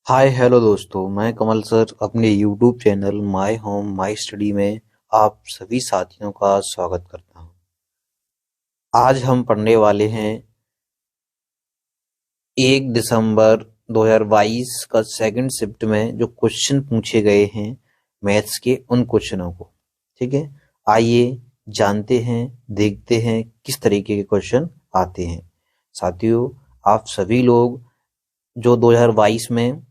Hi hello दोस्तों, मैं कमल sir अपने YouTube channel my home my study में आप सभी साथियों का स्वागत करता हूं। आज हम पढ़ने वाले हैं 1 दिसंबर 2022 का सेकंड शिफ्ट में जो क्वेश्चन पूछे गए हैं मैथ्स के उन क्वेश्चनों को। ठीक है, आइए जानते हैं, देखते हैं किस तरीके के क्वेश्चन आते हैं। साथियों, आप सभी लोग जो 2022 में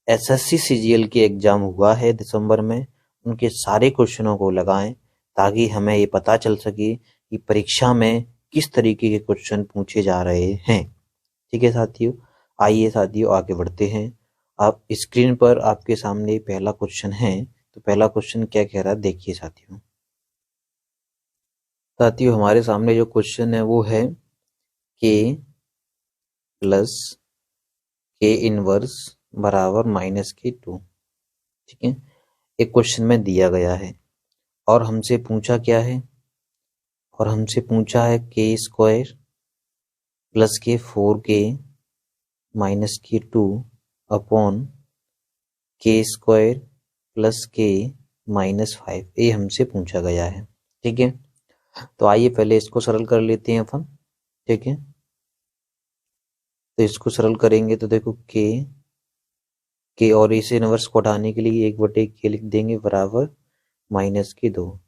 एसएससी सीजीएल के एग्जाम हुआ है दिसंबर में, उनके सारे क्वेश्चनों को लगाएं ताकि हमें ये पता चल सके कि परीक्षा में किस तरीके के क्वेश्चन पूछे जा रहे हैं। ठीक है साथियों, आइए साथियों आगे बढ़ते हैं। आप स्क्रीन पर आपके सामने पहला क्वेश्चन है, तो पहला क्वेश्चन क्या कह रहा है देखिए साथियों। साथियों, हमारे सामने जो क्वेश्चन है वो है के प्लस के इनवर्स बराबर -2। ठीक है, एक क्वेश्चन में दिया गया है और हमसे पूछा क्या है, और हमसे पूछा है के स्क्वायर प्लस के 4k माइनस के 2 अपॉन के स्क्वायर प्लस के -5, ये हमसे पूछा गया है। ठीक है, तो आइए पहले इसको सरल कर लेते हैं अपन। ठीक है, तो इसको सरल करेंगे तो देखो के और इसे इनवर्स को हटाने के लिए 1/k लिख देंगे बराबर -2।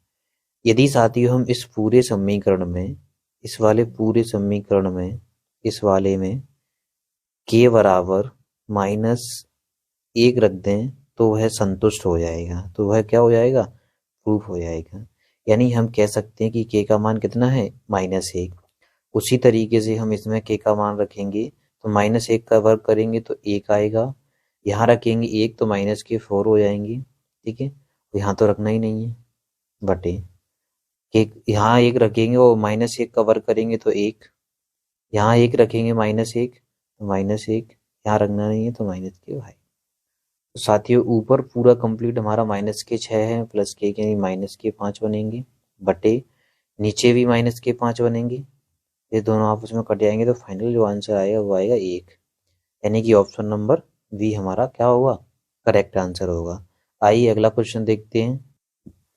यदि साथियों हम इस पूरे समीकरण में, इस वाले पूरे समीकरण में, इस वाले में के बराबर -1 रख दें तो वह संतुष्ट हो जाएगा, तो वह क्या हो जाएगा, प्रूफ हो जाएगा। यानी हम कह सकते हैं कि के का मान कितना है, -1। उसी तरीके से हम इसमें के का मान रखेंगे तो -1 का वर्ग करेंगे तो 1 आएगा, यहाँ रखेंगे 1 तो -4 हो जाएंगे। ठीक है, यहाँ तो रखना ही नहीं है, बटे के यहाँ 1 रखेंगे और -1 का वर्ग करेंगे तो 1, यहाँ 1 रखेंगे -1 तो -1, यहाँ रखना नहीं है तो -के भाई। तो साथियों ऊपर पूरा कंप्लीट हमारा -6 है, प्लस के -5 बनेंगे, बटे नीचे भी -5 बनेंगे। ये दोनों आपस में कट जाएंगे तो फाइनल जो आंसर आएगा वो आएगा 1। यानी कि ऑप्शन नंबर बी हमारा क्या होगा, करेक्ट आंसर होगा। आइए अगला क्वेश्चन देखते हैं।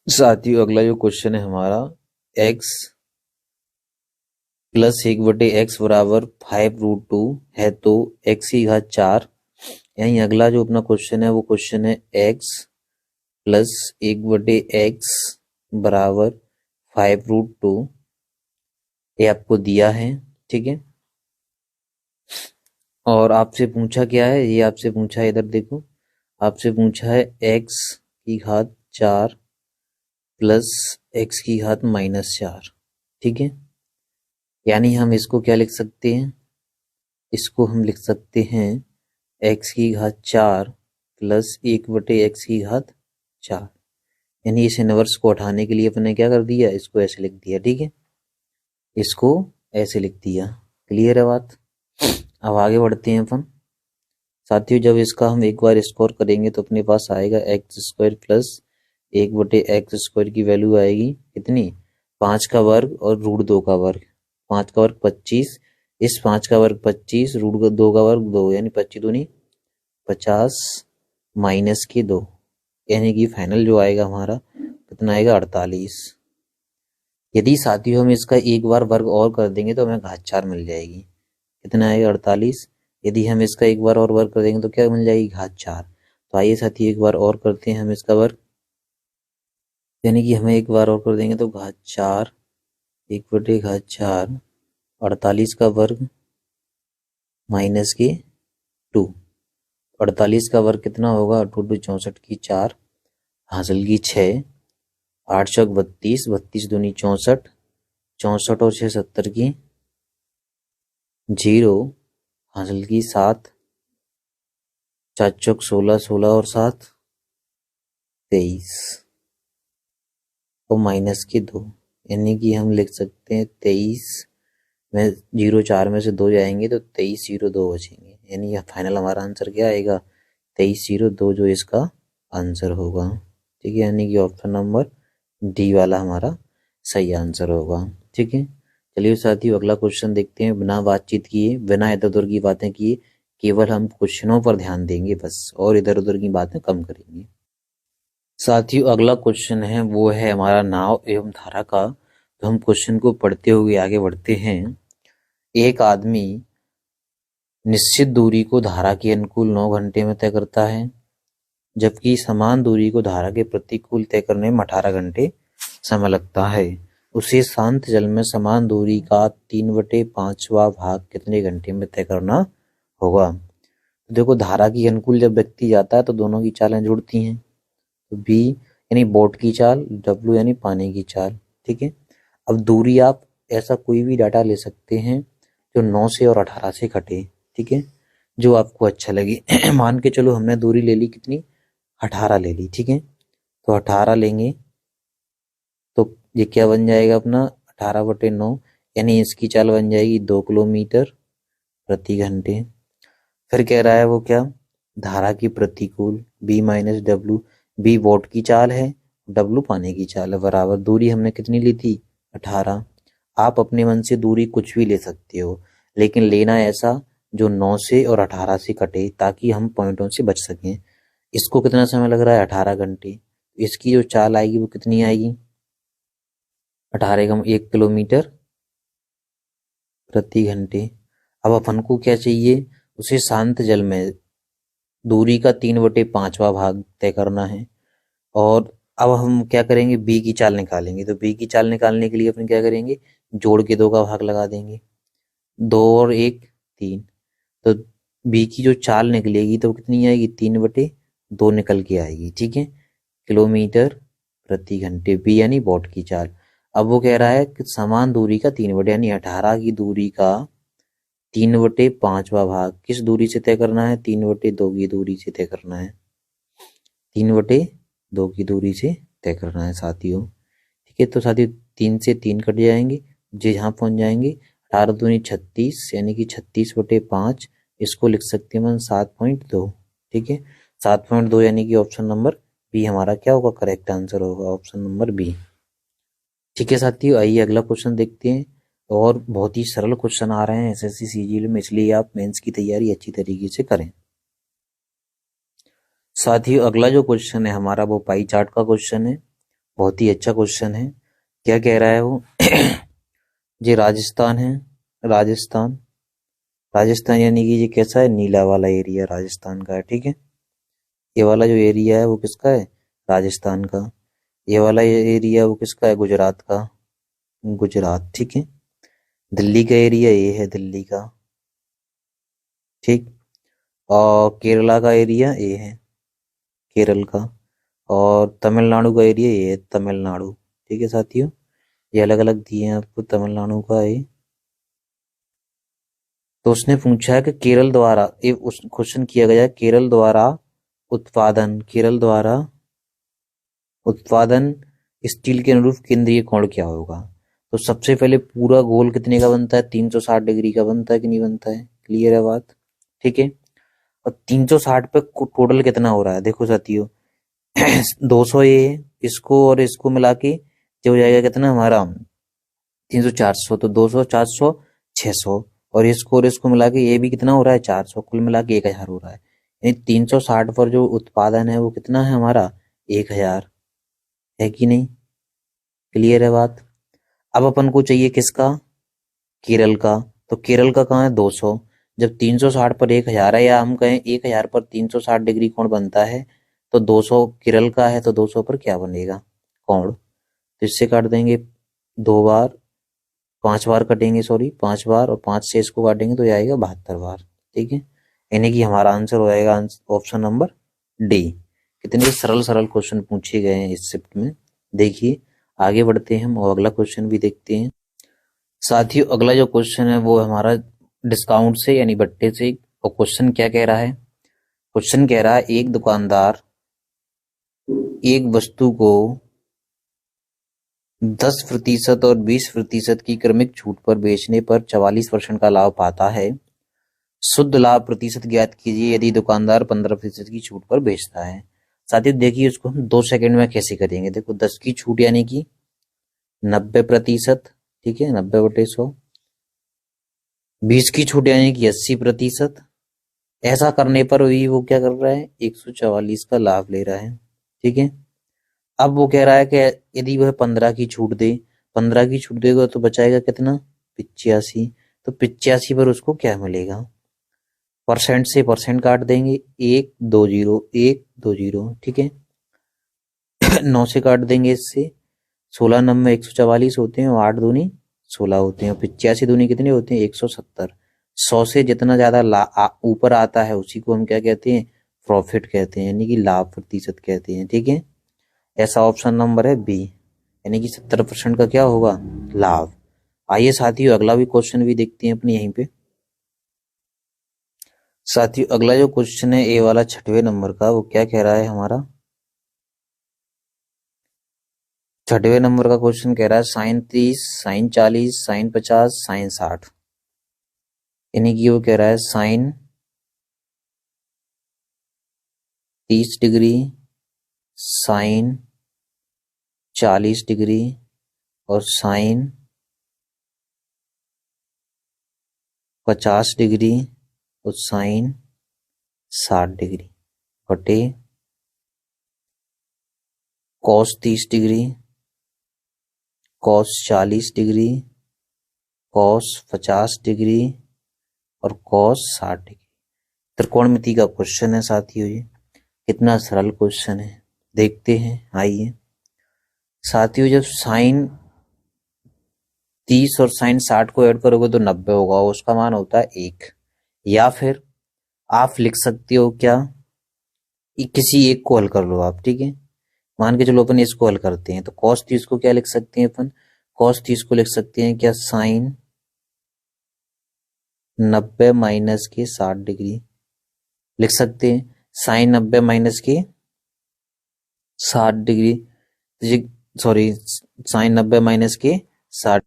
साथियों अगला जो क्वेश्चन है हमारा x प्लस 1/x बराबर 5√2 है, तो x की घात 4। यानी अगला जो अपना क्वेश्चन है वो क्वेश्चन है x प्लस 1/x बराबर 5√2, ये आपको दिया है। ठीक है, और आपसे पूछा क्या है, ये आपसे पूछा है, इधर देखो, आपसे पूछा है x की घात 4 प्लस x की घात -4। ठीक है, यानी हम इसको क्या लिख सकते हैं, इसको हम लिख सकते हैं x की घात 4 प्लस 1/x की घात 4। यानी इस इनवर्स को हटाने के लिए अपने क्या कर दिया, इसको ऐसे लिख दिया। ठीक है, इसको ऐसे लिख दिया। क्लियर है बात। अब आगे बढ़ते हैं अपन। साथियों जब इसका हम एक बार स्कोर करेंगे तो अपने पास आएगा x² प्लस 1/x² की वैल्यू आएगी कितनी, 5 का वर्ग और √2 का वर्ग। 5 का वर्ग 25, इस 5 का वर्ग 25, √2 का वर्ग 2, यानी 25 दूनी 50 -2, यानी कि फाइनल जो आएगा हमारा कितना आएगा, 48। यदि साथियों हम इसका एक बार वर्ग और कर देंगे तो हमें घात 4 मिल जाएगी, कितना आएगा, 48। यदि हम इसका एक बार और वर्ग कर देंगे तो क्या मिल जाएगी, घात 4। तो आइए साथी एक बार और करते हैं हम इसका वर्ग, यानी कि हमें एक बार और कर देंगे तो घात 4, 1/4, 48 का वर्ग -2। 48 का वर्ग कितना होगा, 2 64 की 4, हासिल की 6, 8 चौक 32, 32 दूनी 64, 64 और 6 70 की 0, हासिल की 7, 4 चौक 16, 16 और 7 23 और -2, यानी कि हम लिख सकते हैं 23 में 0 4 में से 2 जाएंगे तो 23 0 2 बचेंगे। यानी फाइनल हमारा आंसर क्या आएगा, 23 0 2 जो इसका आंसर होगा। ठीक है, यानी कि ऑप्शन नंबर डी वाला हमारा सही आंसर होगा। ठीक है, चलिए साथियों अगला क्वेश्चन देखते हैं। बिना बातचीत किए, बिना इधर उधर की बातें किए केवल हम क्वेश्चनों पर ध्यान देंगे बस, और इधर उधर की बातें कम करेंगे। साथियों अगला क्वेश्चन है वो है हमारा नाव एवं धारा का। तो हम क्वेश्चन को पढ़ते हुए आगे बढ़ते हैं। एक आदमी निश्चित दूरी को धारा के अनुकूल 9 घंटे में तय करता है, जबकि समान दूरी को धारा के प्रतिकूल तय करने में 18 घंटे समय लगता है। उसे शांत जल में समान दूरी का 3/5वां भाग कितने घंटे में तय करना होगा। तो देखो धारा की अनुकूल जब व्यक्ति जाता है तो दोनों की चालें जुड़ती हैं। तो बी यानी बोट की चाल, डब्ल्यू यानी पानी की चाल। ठीक है, अब दूरी आप ऐसा कोई भी डाटा ले सकते हैं जो 9 से और 18 से कटे। ठीक है, जो आपको अच्छा लगे। मान के चलो हमने दूरी ले ली कितनी, 18 ले ली। ठीक है, तो 18 लेंगे तो ये क्या बन जाएगा अपना 18/9, यानी इसकी चाल बन जाएगी 2 किलोमीटर प्रति घंटे। फिर कह रहा है वो क्या, धारा की प्रतिकूल B-W। बी वोट की चाल है, W पानी की चाल है, बराबर दूरी हमने कितनी ली थी 18। आप अपने मन से दूरी कुछ भी ले सकते हो, लेकिन लेना ऐसा जो 9 से और 18 से कटे, ताकि हम पॉइंटों से बच सकें। इसको कितना समय लग रहा है 18 घंटे। इसकी जो चाल आएगी वो कितनी आएगी 18 का 1 किलोमीटर प्रति घंटे। अब अपन को क्या चाहिए, उसे शांत जल में दूरी का 3/5वां भाग तय करना है। और अब हम क्या करेंगे, बी की चाल निकालेंगे। तो बी की चाल निकालने के लिए अपन क्या करेंगे, जोड़ के 2 का भाग लगा देंगे, 2 और 1 3। तो बी की जो चाल निकलेगी तो कितनी आएगी 3/2 निकल के आएगी। ठीक है, किलोमीटर प्रति घंटे, बी यानी वॉट की चाल। अब वो कह रहा है कि समान दूरी का 3/, यानी 18 की दूरी का 3/5वां भाग किस दूरी से तय करना है, 3/2 की दूरी से तय करना है। 3/2 की दूरी से तय करना है साथियों। ठीक है, तो साथियों 3 से 3 कट जाएंगे, जो यहाँ पहुंच जाएंगे 18 दूनी 36, यानी कि 36/5। इसको लिख सकते हैं 7.2। ठीक है, 7.2 यानी कि ऑप्शन नंबर बी हमारा क्या होगा, करेक्ट आंसर होगा ऑप्शन नंबर बी। ठीक है साथियों, आइए अगला क्वेश्चन देखते हैं। और बहुत ही सरल क्वेश्चन आ रहे हैं एसएससी सीजीएल में, इसलिए आप मेंस की तैयारी अच्छी तरीके से करें। साथियों अगला जो क्वेश्चन है हमारा वो पाई चार्ट का क्वेश्चन है। बहुत ही अच्छा क्वेश्चन है। क्या कह रहा है वो ये राजस्थान है, राजस्थान, राजस्थान यानी कि ये कैसा है, नीला वाला एरिया राजस्थान का है। ठीक है, ये वाला जो एरिया है वो किसका है, राजस्थान का। ये वाला एरिया वो किसका है, गुजरात का, गुजरात। ठीक है, दिल्ली का एरिया ये है, दिल्ली का। ठीक, और केरला का एरिया ये है, केरल का। और तमिलनाडु का एरिया ये है, तमिलनाडु। ठीक है साथियों, ये अलग अलग दिए हैं आपको, तमिलनाडु का ये। तो उसने पूछा है कि केरल द्वारा, ये उस क्वेश्चन किया गया है, केरल द्वारा उत्पादन, केरल द्वारा उत्पादन स्टील के अनुरूप केंद्रीय कोण क्या होगा। तो सबसे पहले पूरा गोल कितने का बनता है, 360 डिग्री का बनता है कि नहीं बनता है, क्लियर है बात। ठीक है, और 360 पे टोटल कितना हो रहा है, देखो साथियों 200 ये इसको और इसको मिला के जो हो जाएगा कितना हमारा 300 400, तो 200 400 600, और इसको और इसको मिला के ये भी कितना हो रहा है 400, कुल मिला के 1000 हो रहा है। यानी 360 पर जो उत्पादन है वो कितना है हमारा 1000 है कि नहीं, क्लियर है बात। अब अपन को चाहिए किसका, केरल का। तो केरल का कहाँ है 200, जब 360 पर 1000 है, या हम कहें 1000 पर 360 डिग्री कोण बनता है, तो 200 केरल का है, तो 200 पर क्या बनेगा कोण। तो इससे काट देंगे 2 बार, 5 बार कटेंगे, सॉरी 5 बार, और 5 से इसको काटेंगे तो ये आएगा 72 बार। ठीक है, यानी कि हमारा आंसर हो जाएगा ऑप्शन नंबर डी। कितने सरल सरल क्वेश्चन पूछे गए हैं इस शिफ्ट में। देखिए आगे बढ़ते हैं हम और अगला क्वेश्चन भी देखते हैं। साथियों अगला जो क्वेश्चन है वो हमारा डिस्काउंट से यानी बट्टे से। और क्वेश्चन क्या कह रहा है, क्वेश्चन कह रहा है एक दुकानदार एक वस्तु को 10% और 20% की क्रमिक छूट पर बेचने पर 44% का लाभ पाता है। शुद्ध लाभ प्रतिशत ज्ञात कीजिए यदि दुकानदार 15% की छूट पर बेचता है। साथियों देखिए उसको हम 2 सेकंड में कैसे करेंगे। देखो 10 की छूट यानी कि 90%, ठीक है 90/100। 20 की छूट यानी कि 80%, ऐसा करने पर भी वो क्या कर रहा है, 144 का लाभ ले रहा है। ठीक है, अब वो कह रहा है कि यदि वह 15 की छूट दे, 15 की छूट देगा तो बचाएगा कितना, 85। तो 85 पर उसको क्या मिलेगा, परसेंट से परसेंट काट देंगे, 1 2 0 1 2 0। ठीक है, 9 से काट देंगे इससे, 16 9 144 होते हैं और 8 दूनी 16 होते हैं, 85 दूनी कितने होते हैं, 170। 100 से जितना ज्यादा ऊपर आता है उसी को हम क्या कहते हैं, प्रॉफिट कहते हैं, यानी कि लाभ प्रतिशत कहते हैं। ठीक है, ऐसा ऑप्शन नंबर है बी, यानी कि 70% का क्या होगा, लाभ। आइए साथियों अगला भी क्वेश्चन भी देखते हैं अपने यहीं पे। साथियों अगला जो क्वेश्चन है ए वाला 6वें नंबर का, वो क्या कह रहा है हमारा, 6वें नंबर का क्वेश्चन कह रहा है साइन 30 साइन 40 साइन 50 साइन 60। यानी कि वो कह रहा है साइन 30 डिग्री, साइन 40 डिग्री और साइन 50 डिग्री और साइन 60 डिग्री बटे cos 30 degree, cos 40 degree, cos 50 degree और कॉस 60 डिग्री। त्रिकोणमिति का क्वेश्चन है साथियों, ये कितना सरल क्वेश्चन है देखते हैं। आइए साथियों, जब साइन 30 और साइन 60 को ऐड करोगे तो 90 होगा, उसका मान होता है 1। या फिर आप लिख सकते हो क्या, किसी एक को हल कर लो आप। ठीक है, मान के चलो अपन इसको हल करते हैं, तो कॉस 30 को क्या लिख सकते हैं अपन, कॉस 30 को लिख सकते हैं क्या, साइन 90 माइनस के 60 डिग्री लिख सकते हैं, साइन 90 माइनस के 60 डिग्री, सॉरी साइन 90 माइनस के 60,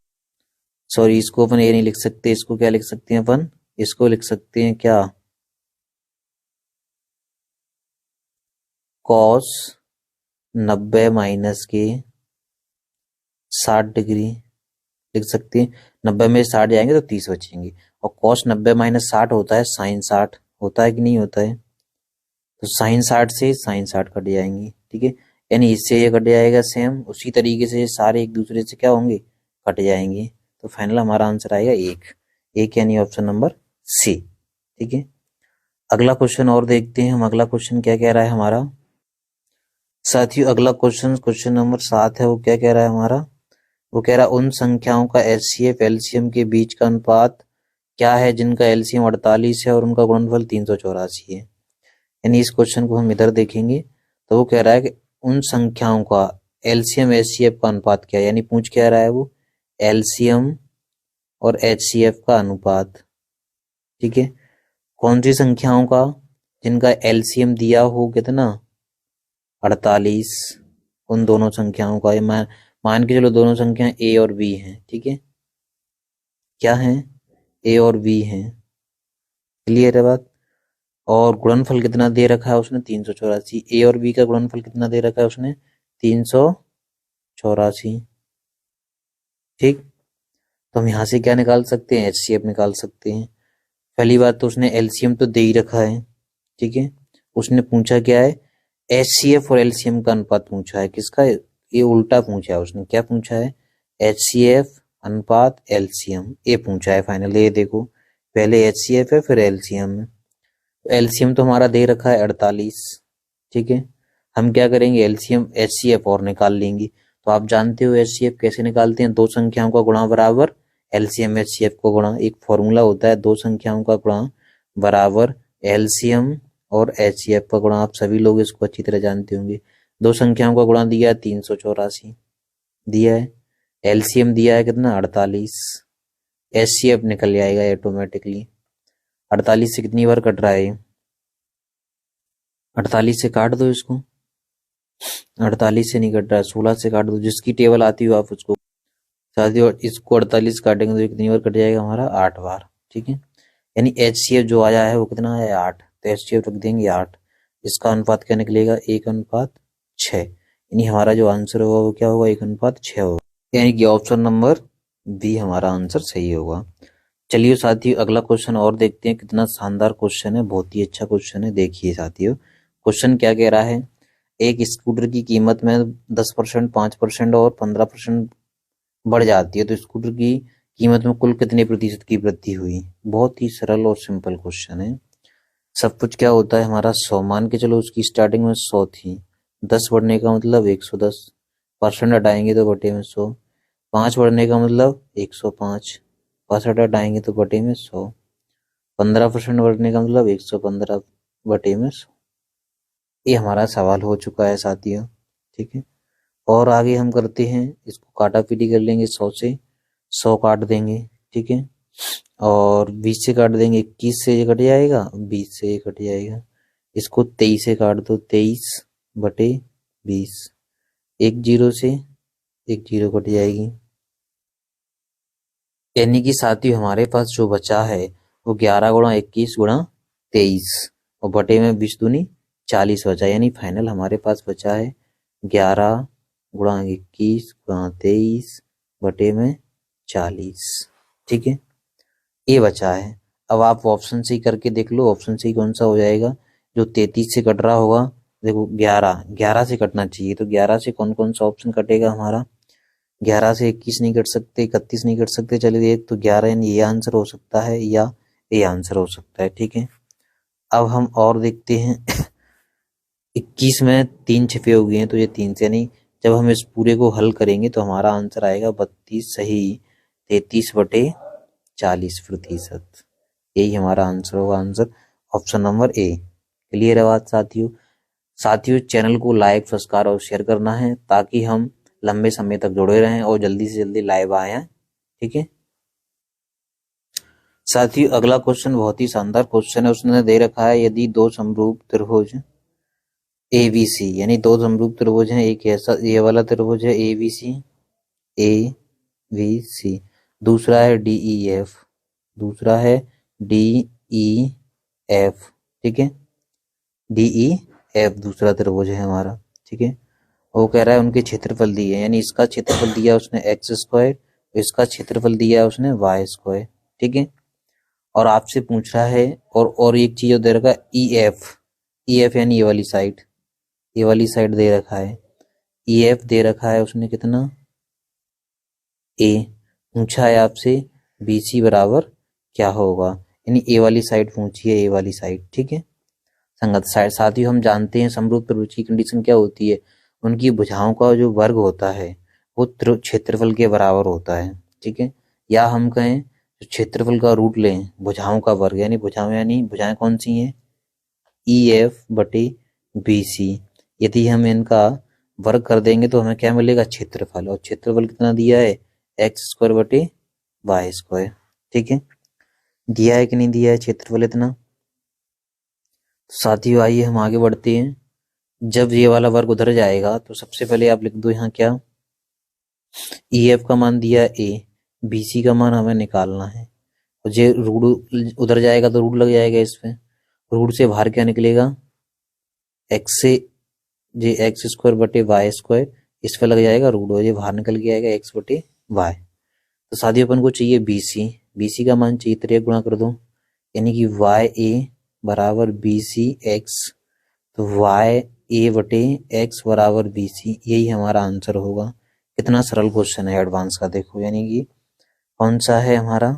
सॉरी इसको अपन ये नहीं लिख सकते, इसको क्या लिख सकते हैं अपन, इसको लिख सकते हैं क्या, कॉस 90 माइनस के 60 डिग्री लिख सकते हैं। 90 में 60 जाएंगे तो 30 बचेंगे, और कॉस 90 माइनस 60 होता है साइन 60, होता है कि नहीं होता है, तो साइन 60 से साइन 60 कट जाएंगे। ठीक है, यानी इससे ये कट जाएगा सेम, उसी तरीके से सारे एक दूसरे से क्या होंगे, कट जाएंगे। तो फाइनल हमारा आंसर आएगा एक यानी ऑप्शन नंबर सी। ठीक है, अगला क्वेश्चन और देखते हैं हम, अगला क्वेश्चन क्या कह रहा है हमारा। साथियों अगला क्वेश्चन नंबर 7 है, वो क्या कह रहा है हमारा, वो कह रहा है उन संख्याओं का एचसीएफ एलसीएम के बीच का अनुपात क्या है जिनका एलसीएम 48 है और उनका गुणनफल 384 है। यानी इस क्वेश्चन को हम इधर देखेंगे तो वो कह रहा है कि उन संख्याओं का एलसीएम एचसीएफ का अनुपात क्या है, यानी पूछ क्या रहा है वो, एलसीएम और एचसीएफ का अनुपात। ठीक है, कौन सी संख्याओं का, जिनका एलसीएम दिया हो कितना, 48, उन दोनों संख्याओं का, मान के चलो दोनों संख्या ए और बी हैं। ठीक है, क्या है, ए और बी हैं, क्लियर है बात। और गुणनफल कितना दे रखा है उसने, 384। ए और बी का गुणनफल कितना दे रखा है उसने, 384। ठीक, तो हम यहाँ से क्या निकाल सकते हैं, एचसीएफ निकाल सकते हैं। पहली बात तो उसने एलसीएम तो दे ही रखा है। ठीक है, उसने पूछा क्या है, एचसीएफ और एलसीएम का अनुपात पूछा है, किसका, ये उल्टा पूछा है उसने, क्या पूछा है, एचसीएफ अनुपात एलसीएम, ये पूछा है फाइनल। ये देखो पहले एचसीएफ है फिर एलसीएम है, एलसीएम तो हमारा दे रखा है 48। ठीक है, हम क्या करेंगे, एलसीएम एचसीएफ और निकाल लेंगे। तो आप जानते हो एचसीएफ कैसे निकालते हैं, दो संख्याओं का गुणा बराबर एलसीएम एचसीएफ को गुणा, एक फॉर्मूला होता है, दो संख्याओं का गुणा बराबर एलसीएम और एचसीएफ का गुणा, आप सभी लोग इसको अच्छी तरह जानते होंगे। दो संख्याओं का गुणा दिया है 384 दिया है, एलसीएम दिया है कितना 48, एचसीएफ निकल जाएगा ऑटोमेटिकली। 48 से कितनी बार कट रहा है, 48 से काट दो इसको, 48 से नहीं कट रहा है, 16 से काट दो, जिसकी टेबल आती हो आप उसको साथियों, इसको 48 काटेंगे तो कितनी बार कट जाएगा हमारा, 8 बार। ठीक है, यानी एचसीएफ जो आया है वो कितना है, 8, तो एचसीएफ रख देंगे 8, इसका अनुपात क्या निकलेगा, 1:6, यानी हमारा जो आंसर होगा वो क्या होगा, 1:6 होगा, यानी कि ऑप्शन नंबर बी हमारा आंसर सही होगा। चलिए साथियों अगला क्वेश्चन और देखते हैं। कितना शानदार क्वेश्चन है, बहुत ही अच्छा क्वेश्चन है। देखिए साथियों क्वेश्चन क्या कह रहा है। एक स्कूटर की कीमत में 10%, 5% और 15% बढ़ जाती है तो स्कूटर की कीमत में कुल कितने प्रतिशत की वृद्धि हुई। बहुत ही सरल और सिंपल क्वेश्चन है। सब कुछ क्या होता है हमारा 100 मान के चलो, उसकी स्टार्टिंग में 100 थी, 10 बढ़ने का मतलब 110, परसेंट हटाएंगे तो बटे में 100, 5 बढ़ने का मतलब 105, परसेंट हटाएंगे तो बटे में 100, 15% बढ़ने का मतलब 115 बटे में 100। ये हमारा सवाल हो चुका है साथियों। ठीक है, और आगे हम करते हैं, इसको काटा पीटी कर लेंगे। 100 से 100 काट देंगे, ठीक है, और 20 से काट देंगे, 21 से ये कट जाएगा, 20 से ये कट जाएगा। इसको 23 से काट दो, 23 बटे 20, एक जीरो से एक जीरो कट जाएगी। यानी कि साथियों हमारे पास जो बचा है वो 11 गुणा 21 गुणा 23 और बटे में 20 दूनी 40 बचा। यानी फाइनल हमारे पास बचा है 11 गुणा 21 गुणा 23 बटे में 40। ठीक है, ये बचा है। अब आप ऑप्शन सी करके देख लो, ऑप्शन सी कौन सा हो जाएगा। जो 33 से कट रहा होगा, देखो 11 से कटना चाहिए, तो 11 से कौन कौन सा ऑप्शन कटेगा हमारा। 11 से 21 नहीं कट सकते, 31 नहीं कट सकते, चलिए एक तो 11, यानी ये आंसर हो सकता है या ये आंसर हो सकता है। ठीक है, अब हम और देखते हैं। 21 में 3 छिपे हुए हैं तो ये 3 से, यानी जब हम इस पूरे को हल करेंगे तो हमारा आंसर आएगा 32 सही 33 बटे 40%। यही हमारा आंसर होगा, answer option number A. Clear है बात साथियों। साथियों चैनल को लाइक सब्सक्राइब और शेयर करना है ताकि हम लंबे समय तक जुड़े रहें और जल्दी से जल्दी लाइव आए हैं। ठीक है साथियों, अगला क्वेश्चन बहुत ही शानदार क्वेश्चन है। उसने दे रखा है यदि दो समरूप त्रिभुज ए बी सी, यानी दो समरूप त्रिभुज हैं, एक ऐसा ये वाला त्रिभुज है ए बी सी, दूसरा है डी ई एफ, दूसरा है डी ई एफ। ठीक है, डी ई एफ दूसरा त्रिभुज है हमारा। ठीक है, वो कह रहा है उनके क्षेत्रफल दिए, यानी इसका क्षेत्रफल दिया उसने एक्स स्क्वायर, इसका क्षेत्रफल दिया उसने वाई स्क्वायर। ठीक है, और आपसे पूछ रहा है और एक चीज दे रखा है ई एफ यानी ये वाली साइड दे रखा है, ई एफ दे रखा है उसने कितना ए। पूछा है आपसे बी सी बराबर क्या होगा, यानी ए वाली साइड पूछी है, ए वाली साइड। ठीक है, संगत साइड। साथ ही हम जानते हैं समरूप त्रिभुज की कंडीशन क्या होती है, उनकी भुजाओं का जो वर्ग होता है वो क्षेत्रफल के बराबर होता है। ठीक है, या हम कहें जो क्षेत्रफल का रूट लें भुजाओं का वर्ग, यानी भुजाएं कौन सी हैं, ई एफ बटे बी सी। यदि हम इनका वर्ग कर देंगे तो हमें क्या मिलेगा, क्षेत्रफल, और क्षेत्रफल कितना दिया है, एक्स स्क्वायर बटे वाई स्क्वायर। ठीक है, दिया है कि नहीं दिया है क्षेत्रफल इतना। साथियों आइए हम आगे बढ़ते हैं। जब ये वाला वर्ग उधर जाएगा तो सबसे पहले आप लिख दो यहाँ क्या, ई एफ का मान दिया ए, बी सी का मान हमें निकालना है, और जे रूट उधर जाएगा तो रूट लग जाएगा इस पे, रूट से बाहर क्या निकलेगा, एक्स से जे एक्स स्क्वायर बटे वाई स्क्वायर, इस पे लग जाएगा रूट, और ये बाहर निकल के आएगा एक्स बटे वाई। तो साथियों अपन को चाहिए बी सी का मान चाहिए, तो गुणा कर दो, यानी कि वाई ए बराबर बी सी एक्स, तो वाई ए बटे एक्स बराबर बी सी, यही हमारा आंसर होगा। कितना सरल क्वेश्चन है एडवांस का, देखो यानी कि कौन सा है हमारा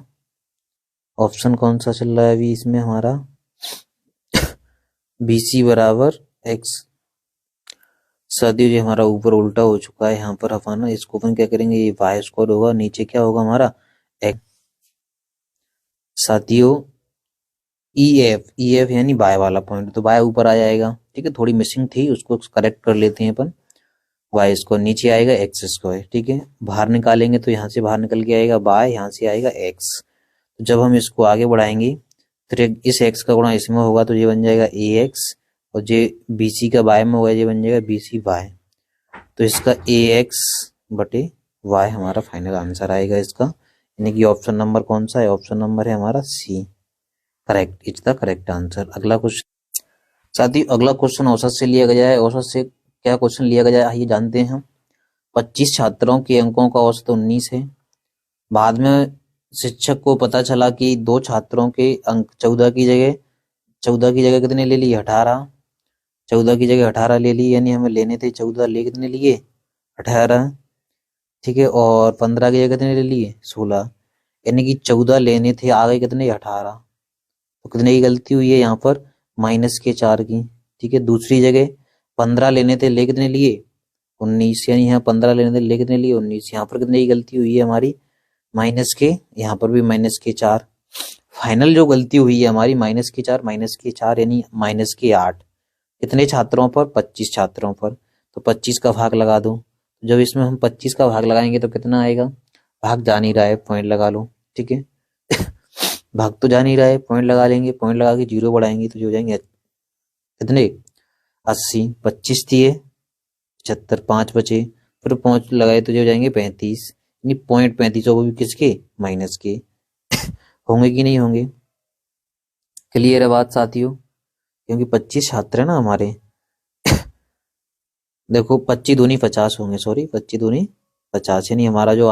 ऑप्शन, कौन सा चल रहा है अभी इसमें हमारा, बी सी बराबर एक्स। साथियों ये हमारा ऊपर उल्टा हो चुका है, यहाँ पर हमारा इसको अपन क्या करेंगे, ये वाई स्क्वायर होगा, नीचे क्या होगा हमारा एक्स। साथियों ई एफ यानी बाय वाला पॉइंट, तो बाय ऊपर आ जाएगा। ठीक है, थोड़ी मिसिंग थी, उसको करेक्ट कर लेते हैं अपन। वाई स्क्वायर नीचे आएगा एक्स स्क्वायर। ठीक है, बाहर निकालेंगे तो यहाँ से बाहर निकल के आएगा बाय, यहाँ से आएगा एक्स। तो जब हम इसको आगे बढ़ाएंगे तो इस एक्स का गुणा इसमें होगा तो ये बन जाएगा ए एक्स, और जे बी सी का बाय में होगा ये बन जाएगा बी सी बाय। तो इसका ए एक्स बटे वाई हमारा फाइनल आंसर आएगा इसका, यानी कि ऑप्शन नंबर कौन सा है, ऑप्शन नंबर है हमारा C, correct, it's the correct answer. अगला क्वेश्चन साथियों, अगला क्वेश्चन औसत से लिया गया है। औसत से क्या क्वेश्चन लिया गया है ये जानते हैं हम। 25 छात्रों के अंकों का औसत 19 है, बाद में शिक्षक को पता चला कि दो छात्रों के अंक 14 की जगह कितने ले लिए, 18। 14 की जगह 18 ले लिए, यानी हमें लेने थे 14, ले कितने लिए, 18। ठीक है, और 15 की जगह कितने ले लिए, 16, यानी कि 14 लेने थे, आ गए कितने, 18। तो कितने की गलती हुई है यहाँ पर, -4 की। ठीक है, दूसरी जगह 15 लेने थे, ले कितने लिए, 19, यानी यहाँ 15 लेने थे, ले कितने लिए, 19। यहाँ पर कितने की गलती हुई है हमारी, -, यहाँ पर भी -4। फाइनल जो गलती हुई है हमारी -4, यानी -8। कितने छात्रों पर, 25 छात्रों पर। तो 25 का भाग लगा दो। जब इसमें हम 25 का भाग लगाएंगे तो कितना आएगा, भाग जा नहीं रहा है, पॉइंट लगा लो। ठीक है भाग तो जा नहीं रहा है, पॉइंट लगा लेंगे, पॉइंट लगा के 0 बढ़ाएंगे तो जो हो जाएंगे कितने, 80। 25 दिए, 75, 5 बचे, फिर 5 लगाए तो जो हो जाएंगे 35, यानी पॉइंट 35, वो भी किसके, माइनस के। होंगे कि नहीं होंगे, क्लियर है बात साथियों, क्योंकि 25 छात्र है ना हमारे। देखो 25 दूनी 50 होंगे, सॉरी 25 दूनी 50, यानी हमारा जो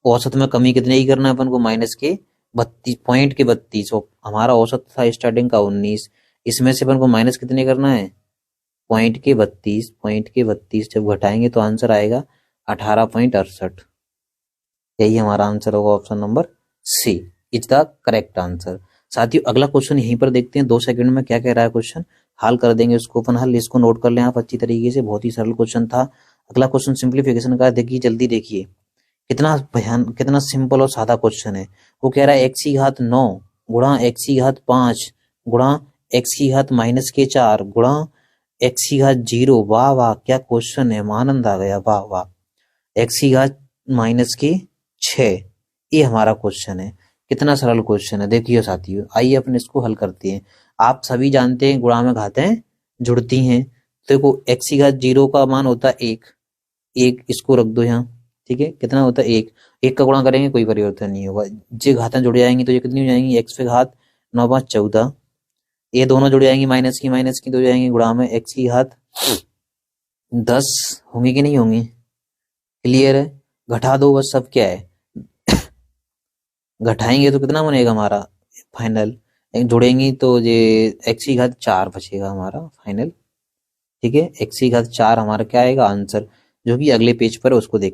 औसत में कमी कितने की करना है अपन को, माइनस के 32, पॉइंट के 32। हमारा औसत था स्टार्टिंग का 19, इसमें से अपन को माइनस कितने करना है, पॉइंट के 32। पॉइंट के 32 जब घटाएंगे तो आंसर आएगा 18.68। यही हमारा आंसर होगा, option number C is the correct answer. साथियों अगला क्वेश्चन यहीं पर देखते हैं, 2 सेकंड में क्या कह रहा है क्वेश्चन, हाल कर देंगे उसको अपन हल। इसको नोट कर लें आप अच्छी तरीके से, बहुत ही सरल क्वेश्चन था। अगला क्वेश्चन सिंप्लीफिकेशन का, देखिए जल्दी देखिए, कितना सिंपल और सादा क्वेश्चन है। वो कह रहा है x⁻9 गुणा x⁻5 गुणा x⁻⁻4 गुणा x⁻0। वाह वाह क्या क्वेश्चन है, आनंद आ गया, वाह वाह। x⁻⁻6, ये हमारा क्वेश्चन है। कितना सरल क्वेश्चन है, देखिए साथियों, आइए अपन इसको हल करते हैं। आप सभी जानते हैं गुणा में घातें जुड़ती हैं। देखो x⁻0 का मान होता है 1, इसको रख दो यहाँ। ठीक है, कितना होता है 1, 1 का गुणा करेंगे कोई परिवर्तन नहीं होगा, ये घातें जुड़ जाएंगी तो ये कितनी हो जाएंगी, x पे घात 9 5 14, ये दोनों जुड़ जाएंगी, माइनस की तो हो जाएंगी, गुणा में x की घात 10 होंगी कि नहीं होंगी, क्लियर है। घटा दो बस, सब क्या है, घटाएंगे तो कितना बनेगा हमारा फाइनल, जोड़ेंगी तो ये x की घात 4 बचेगा हमारा फाइनल। ठीक है, x की घात 4 हमारा क्या आएगा आंसर, जो कि अगले पेज पर है, उसको देख।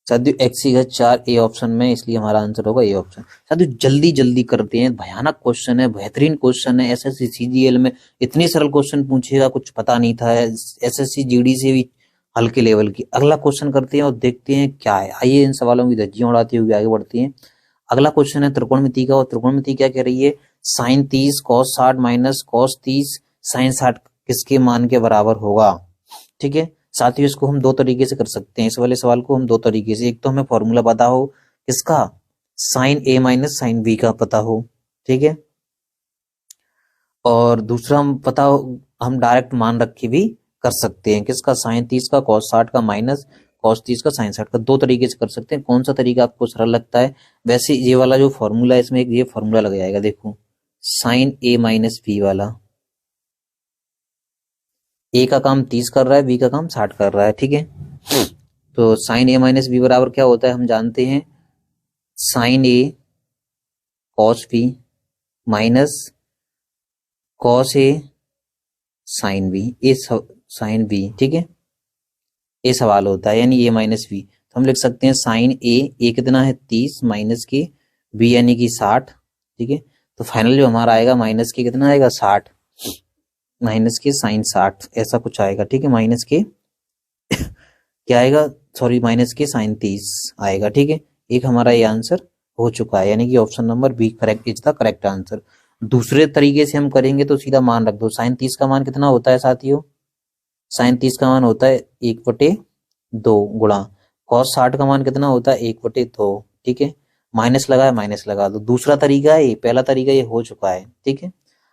साथियों x की घात 4 ए ऑप्शन में, इसलिए हमारा आंसर होगा ए ऑप्शन। साथियों जल्दी जल्दी करते हैं, भयानक क्वेश्चन है, बेहतरीन क्वेश्चन है। एसएससी सीजीएल में इतने सरल क्वेश्चन पूछेगा, कुछ पता नहीं था। एसएससी जीडी से भी हल्के लेवल की। अगला क्वेश्चन करते हैं और देखते हैं क्या है। आइए इन सवालों की धज्जियां उड़ाते हुए आगे बढ़ते हैं। अगला क्वेश्चन है त्रिकोणमिति का, और त्रिकोणमिति क्या कह रही है, sin 30 cos 60 minus cos 30 sin 60 किसके मान के बराबर होगा। ठीक है साथियों, इसको हम 2 तरीके से कर सकते हैं। इस वाले सवाल को हम 2 तरीके से, एक तो हमें फॉर्मूला पता हो किसका, sin a minus sin b का पता हो। ठीक है, और दूसरा हम पता हो, हम डायरेक्ट मान रख के भी कर सकते हैं, किसका, sin 30 का cos 60 का माइनस cos 30 का sin 60 का। 2 तरीके से कर सकते हैं, कौन सा तरीका आपको सरल लगता है। वैसे ये वाला जो फॉर्मूला है, इसमें एक ये फॉर्मूला लग जाएगा, देखो sin a माइनस b वाला, a का काम 30 कर रहा है, b का काम 60 कर रहा है। ठीक है, तो sin a माइनस b बराबर क्या होता है, हम जानते हैं sin a cos b minus cos a sin b, ये sin b। ठीक है, ये सवाल होता है, यानी a माइनस बी। तो हम लिख सकते हैं साइन ए कितना है 30 माइनस के b यानी कि 60। ठीक है, तो फाइनल जो हमारा आएगा माइनस के कितना आएगा 60, माइनस के साइन 60 ऐसा कुछ आएगा। ठीक है, माइनस के क्या आएगा, सॉरी माइनस के साइन 30 आएगा। ठीक है, एक हमारा ये आंसर हो चुका है, यानी कि option number B correct is the correct answer. दूसरे तरीके से हम करेंगे तो सीधा मान रख दो, साइन 30 का मान कितना होता है साथियों, साइन 30 का मान होता है 1/2 गुणा कॉस 60 का मान कितना होता है 1/2। ठीक है, माइनस लगा है, माइनस लगा दो। दूसरा तरीका है ये, पहला तरीका ये हो चुका है। ठीक है,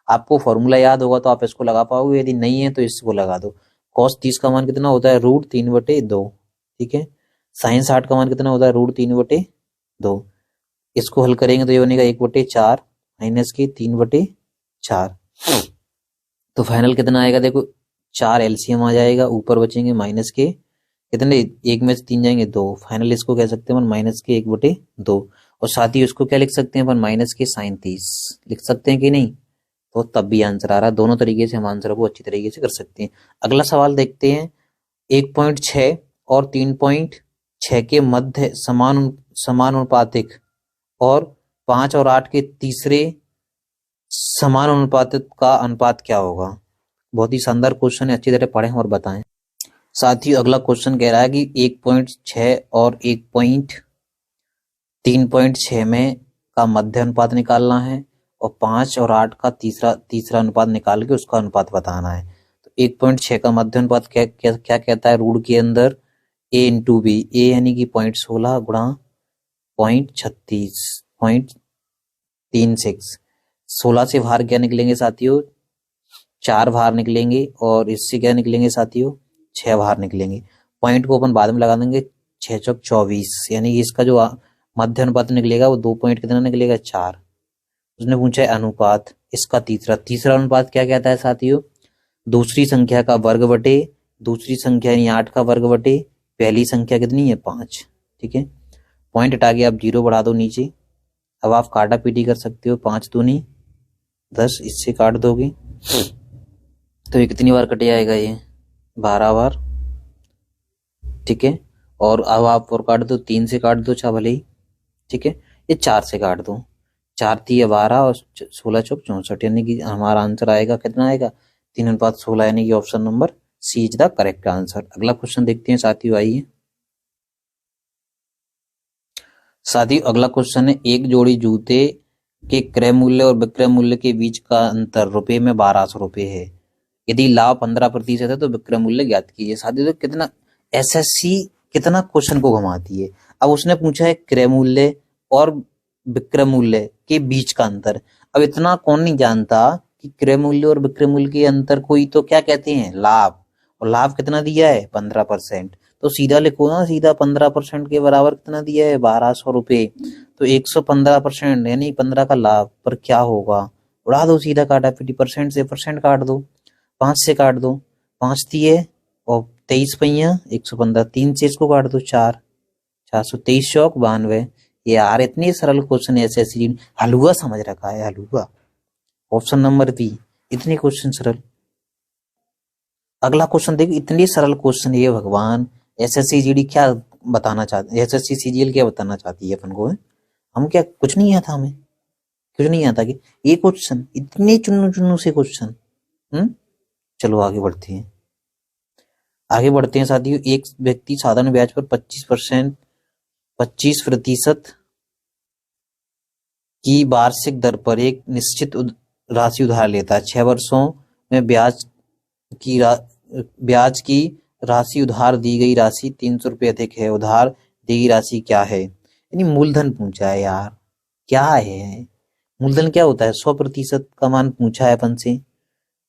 आपको फॉर्मूला याद होगा तो आप इसको लगा पाओगे, यदि नहीं है तो इसको लगा दो। कॉस 30 का मान कितना होता है √3/2। ठीक है, साइन 60 का मान कितना होता है √3/2। इसको हल करेंगे तो ये बनेगा 1/4 माइनस के 3/4। तो फाइनल कितना आएगा, देखो 4 एलसीएम आ जाएगा, ऊपर बचेंगे माइनस के कितने, 1 में से 3 जाएंगे 2, फाइनल इसको कह सकते हैं माइनस के 1/2। और साथ ही उसको क्या लिख सकते हैं अपन, माइनस के साइन 30 लिख सकते हैं कि नहीं, तो तब भी आंसर आ रहा है। दोनों तरीके से हम आंसर को अच्छी तरीके से कर सकते हैं। अगला सवाल देखते हैं, 1.6 और 3.6 के मध्य समानुपातिक और 5 और 8 के तीसरे समानुपातिक का अनुपात क्या होगा। बहुत ही शानदार क्वेश्चन है, अच्छी तरह पढ़ें और बताएं। साथ ही अगला क्वेश्चन कह रहा है कि 1.6 और 3.6 में का मध्य अनुपात निकालना है और 5 और 8 का तीसरा अनुपात निकाल के उसका अनुपात बताना है। तो 1.6 का मध्य अनुपात क्या कहता है, रूट के अंदर a इंटू बी, ए यानी कि 0.16 गुणा 0.36 16 से बाहर क्या निकलेंगे साथियों, 4 बाहर निकलेंगे और इससे क्या निकलेंगे साथियों, 6 बाहर निकलेंगे। पॉइंट को अपन बाद में लगा देंगे, 6 चौक 24 यानी कि इसका जो मध्य अनुपात निकलेगा वो 2 पॉइंट कितना निकलेगा, 4। उसने पूछा है अनुपात, इसका तीसरा अनुपात क्या कहता है साथियों, दूसरी संख्या का वर्ग बटे दूसरी संख्या यानी 8 का वर्ग बटे पहली संख्या कितनी है, 5। ठीक है, पॉइंट हटा के आप 0 बढ़ा दो नीचे। अब आप काटा पीटी कर सकते हो, 5 दूनी 10, इससे काट दोगे तो ये कितनी बार कट जाएगा, ये 12 बार। ठीक है, और अब आप और काट दो, 3 से काट दो चाहे भले ही। ठीक है, ये 4 से काट दो, 4 3 12 और 16 चौक 64 यानी कि हमारा आंसर आएगा कितना आएगा, 3:16 यानी कि option number C is the correct answer. अगला क्वेश्चन देखते हैं साथियों, आइए साथियों। अगला क्वेश्चन है, एक जोड़ी जूते के क्रय मूल्य और विक्रय मूल्य के बीच का अंतर रुपए में 1200 रुपए है। यदि लाभ 15% है तो विक्रय मूल्य ज्ञात कीजिए। साथियों तो कितना एसएससी कितना क्वेश्चन को घुमाती है। अब उसने पूछा है क्रय मूल्य और विक्रय मूल्य के बीच का अंतर। अब इतना कौन नहीं जानता कि क्रय मूल्य और विक्रय मूल्य के अंतर कोई तो क्या कहते हैं, लाभ। और लाभ कितना दिया है, 15%। तो सीधा लिखो ना, सीधा 15% के बराबर कितना दिया है, 1200 रुपए। तो 115% यानी 15 का लाभ पर क्या होगा, उड़ा दो सीधा काटा पीटी, परसेंट से परसेंट काट दो, 5 से काट दो, 5 दिए और 23 पहिया 115, 3 से इसको काट दो, 4 423 चौक 92। ये यार इतनी सरल क्वेश्चन ऐसे हलुआ समझ रखा है, हलुआ। ऑप्शन नंबर बी, इतने क्वेश्चन सरल। अगला क्वेश्चन देखिए, इतनी सरल क्वेश्चन है भगवान। एसएससी जीडी क्या बताना चाहती है, एसएससी सीजीएल क्या बताना चाहती है अपन को है? हम क्या कुछ नहीं आता, हमें कुछ नहीं आता कि ये क्वेश्चन इतने चुन्नू से क्वेश्चन। चलो आगे बढ़ते हैं, आगे बढ़ते हैं साथियों। एक व्यक्ति साधारण ब्याज पर 25% की वार्षिक दर पर एक निश्चित राशि उधार लेता है। 6 वर्षों में ब्याज की राशि उधार दी गई राशि 300 रुपये अधिक है। उधार दी गई राशि क्या है, यानी मूलधन पूछा है यार। क्या है मूलधन, क्या होता है, 100% का मान पूछा है अपन से।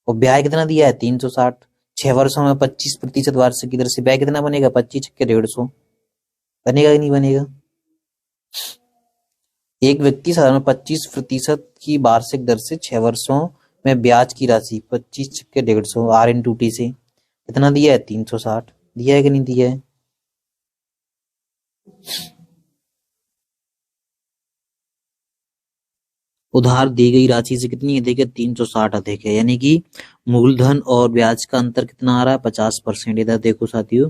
और ब्याज कितना दिया है, 360। 6 वर्षों में 25% वार्षिक की दर से ब्याज कितना बनेगा, 25 छक्के 150 बनेगा कि नहीं बनेगा। एक व्यक्ति साधारण 25% की वार्षिक दर से 6 वर्षों में ब्याज की राशि 25 छक्के 150 आर इन टू टी से कितना दिया है, 360 दिया है कि नहीं दिया है। उधार दी गई राशि से कितनी अधिक है, 360 अधिक है, यानी कि मूलधन और ब्याज का अंतर कितना आ रहा है, 50%। इधर देखो साथियों,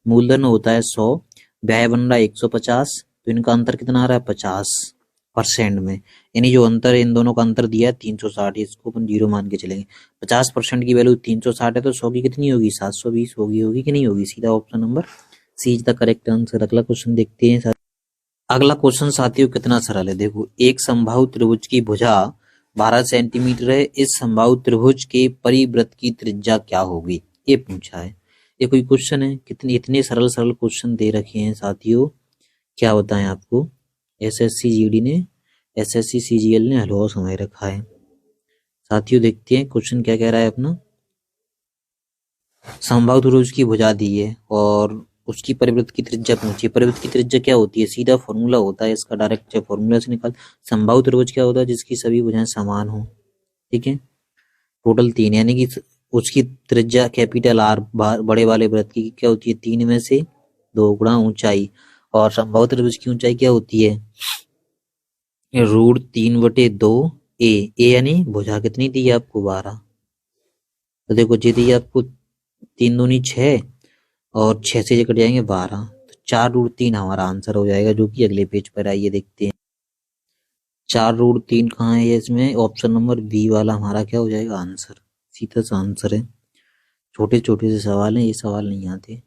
मूलधन होता है 100, ब्याज बन रहा है 150, तो इनका अंतर कितना आ रहा है, 50% में। यानी जो अंतर है, इन दोनों का अंतर दिया है 360, इसको अपन 0 मान के चलेंगे। 50% की वैल्यू 360 है तो 100 की कितनी होगी, 720 होगी कि नहीं होगी। सीधा option number C is the correct answer. अगला क्वेश्चन देखते हैं। अगला क्वेश्चन साथियों कितना सरल है, देखो। एक समबाहु त्रिभुज की भुजा 12 सेंटीमीटर है। इस समबाहु त्रिभुज के परिवृत्त की त्रिज्या क्या होगी, ये पूछा है। ये कोई क्वेश्चन है, कितने इतने सरल क्वेश्चन दे रखे हैं साथियों, क्या बताएं आपको। एसएससी जीडी ने, एसएससी सीजीएल ने हलवा समझ रखा है साथियों। देखते हैं क्वेश्चन क्या कह रहा है अपना। समबाहु त्रिभुज की भुजा दी है और उसकी परिवृत्त की त्रिज्या पूछी। परिवृत्त की त्रिज्या क्या होती है, सीधा फॉर्मूला होता है इसका, डायरेक्ट फॉर्मूला से निकाल। समबाहु त्रिभुज क्या होता है, जिसकी सभी भुजाएं समान हो। ठीक है, टोटल 3, यानी कि उसकी त्रिज्या कैपिटल आर बड़े वाले वृत्त की क्या होती है, 3 में से 2 गुणा ऊंचाई। और समबाहु त्रिभुज की ऊंचाई क्या होती है, √3/2 ए। ए यानी भुजा कितनी दी है आपको 12। तो देखो जी दी है आपको 3 दूनी 6 और 6 से कट जाएंगे 12, तो 4√3 हमारा आंसर हो जाएगा, जो कि अगले पेज पर आइए देखते हैं। 4√3 कहाँ है इसमें? ऑप्शन नंबर बी वाला हमारा क्या हो जाएगा आंसर, सीधा सा आंसर है। छोटे छोटे से सवाल हैं, ये सवाल नहीं आते।